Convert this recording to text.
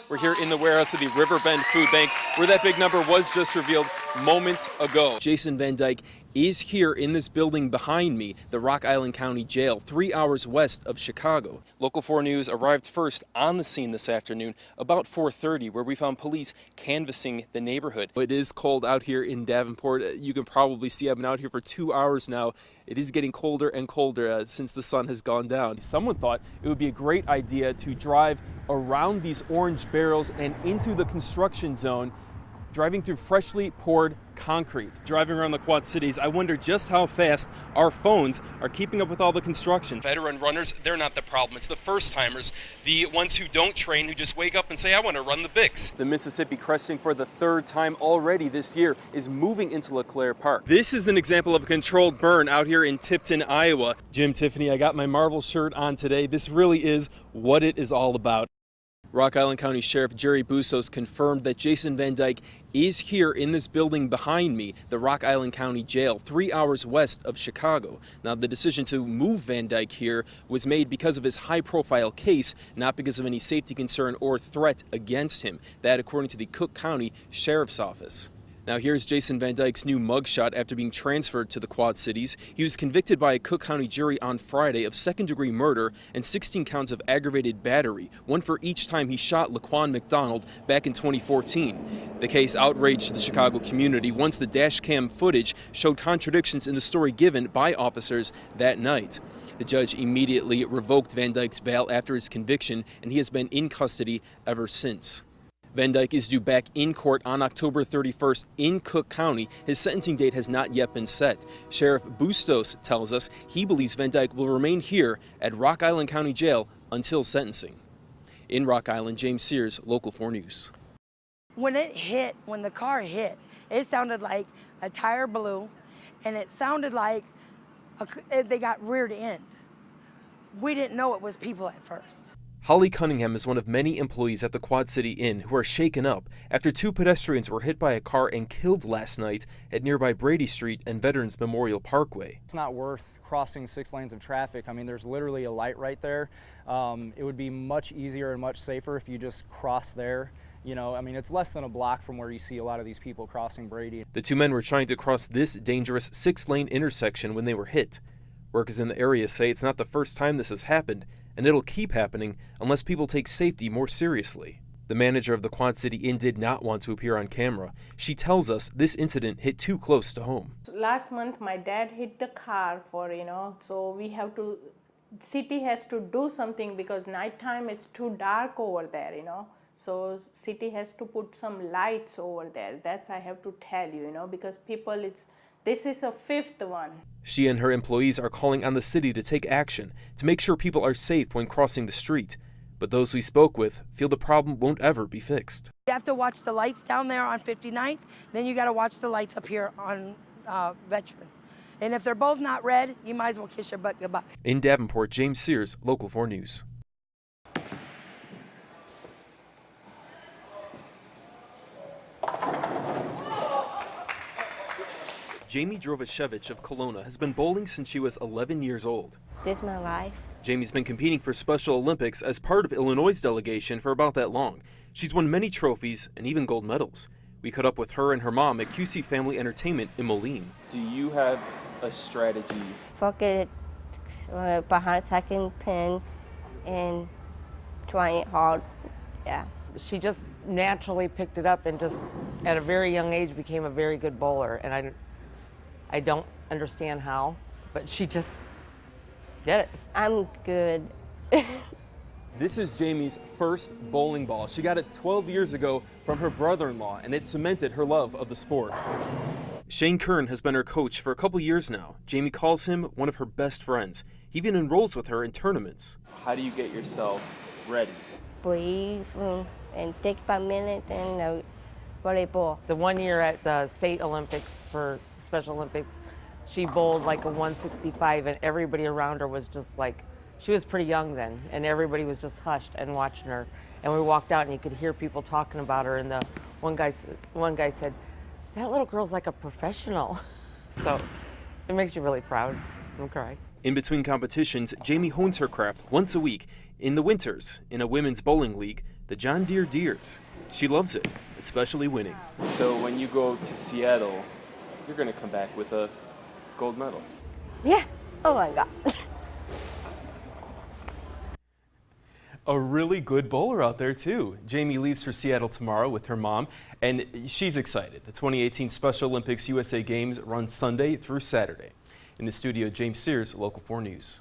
We're here in the warehouse of the Riverbend Food Bank, where that big number was just revealed moments ago. Jason Van Dyke is here in this building behind me, the Rock Island County Jail, 3 hours west of Chicago. Local 4 News arrived first on the scene this afternoon, about 4:30, where we found police canvassing the neighborhood. It is cold out here in Davenport. You can probably see I've been out here for 2 hours now. It is getting colder and colder since the sun has gone down. Someone thought it would be a great idea to drive around these orange barrels and into the construction zone, driving through freshly poured concrete. Driving around the Quad Cities, I wonder just how fast our phones are keeping up with all the construction. Veteran runners, they're not the problem. It's the first-timers, the ones who don't train, who just wake up and say, I want to run the Bix. The Mississippi, cresting for the 3rd time already this year, is moving into LeClaire Park. This is an example of a controlled burn out here in Tipton, Iowa. Jim, Tiffany, I got my Marvel shirt on today. This really is what it is all about. Rock Island County Sheriff Jerry Bustos confirmed that Jason Van Dyke is here in this building behind me, the Rock Island County Jail, 3 hours west of Chicago. Now, the decision to move Van Dyke here was made because of his high-profile case, not because of any safety concern or threat against him. That, according to the Cook County Sheriff's Office. Now here's Jason Van Dyke's new mugshot after being transferred to the Quad Cities. He was convicted by a Cook County jury on Friday of second-degree murder and 16 counts of aggravated battery, one for each time he shot Laquan McDonald back in 2014. The case outraged the Chicago community once the dash cam footage showed contradictions in the story given by officers that night. The judge immediately revoked Van Dyke's bail after his conviction, and he has been in custody ever since. Van Dyke is due back in court on October 31st in Cook County. His sentencing date has not yet been set. Sheriff Bustos tells us he believes Van Dyke will remain here at Rock Island County Jail until sentencing. In Rock Island, James Sears, Local 4 News. When the car hit, it sounded like a tire blew, and it sounded like they got reared end. We didn't know it was people at first. Holly Cunningham is one of many employees at the Quad City Inn who are shaken up after 2 pedestrians were hit by a car and killed last night at nearby Brady Street and Veterans Memorial Parkway. It's not worth crossing 6 lanes of traffic. I mean, there's literally a light right there. It would be much easier and much safer if you just cross there. You know, I mean, it's less than a block from where you see a lot of these people crossing Brady. The 2 men were trying to cross this dangerous 6-lane intersection when they were hit. Workers in the area say it's not the first time this has happened, and it'll keep happening unless people take safety more seriously. The manager of the Quad City Inn did not want to appear on camera. She tells us this incident hit too close to home. Last month my dad hit the car so we have to, city has to do something because nighttime it's too dark over there, So city has to put some lights over there. That's I have to tell you, because people, this is a 5th one. She and her employees are calling on the city to take action to make sure people are safe when crossing the street. But those we spoke with feel the problem won't ever be fixed. You have to watch the lights down there on 59th, then you got to watch the lights up here on Veteran. And if they're both not red, you might as well kiss your butt goodbye. In Davenport, James Sears, Local 4 News. Jamie Drovashevich of Kelowna has been bowling since she was 11 years old. This is my life. Jamie's been competing for Special Olympics as part of Illinois' delegation for about that long. She's won many trophies and even gold medals. We caught up with her and her mom at QC Family Entertainment in Moline. Do you have a strategy? Focus behind second pin and trying it hard. Yeah. She just naturally picked it up and just at a very young age became a very good bowler. And I don't understand how, but she just did it. I'm good. This is Jamie's first bowling ball. She got it 12 years ago from her brother-in-law, and it cemented her love of the sport. Shane Kern has been her coach for a couple years now. Jamie calls him one of her best friends. He even enrolls with her in tournaments. How do you get yourself ready? Breathe and take 5 minutes and volleyball. The 1 year at the State Olympics for Special Olympics, she bowled like a 165 and everybody around her was just like, she was pretty young then, and everybody was just hushed and watching her. And we walked out and you could hear people talking about her, and the one guy said, that little girl's like a professional. So it makes you really proud and cry. In between competitions, Jamie hones her craft once a week in the winters in a women's bowling league the John Deere Deers. She loves it, especially winning. So when you go to Seattle, you're going to come back with a gold medal. Yeah. Oh my God. A really good bowler out there too. Jamie leaves for Seattle tomorrow with her mom, and she's excited. The 2018 Special Olympics USA Games run Sunday through Saturday. In the studio, James Sears, Local 4 News.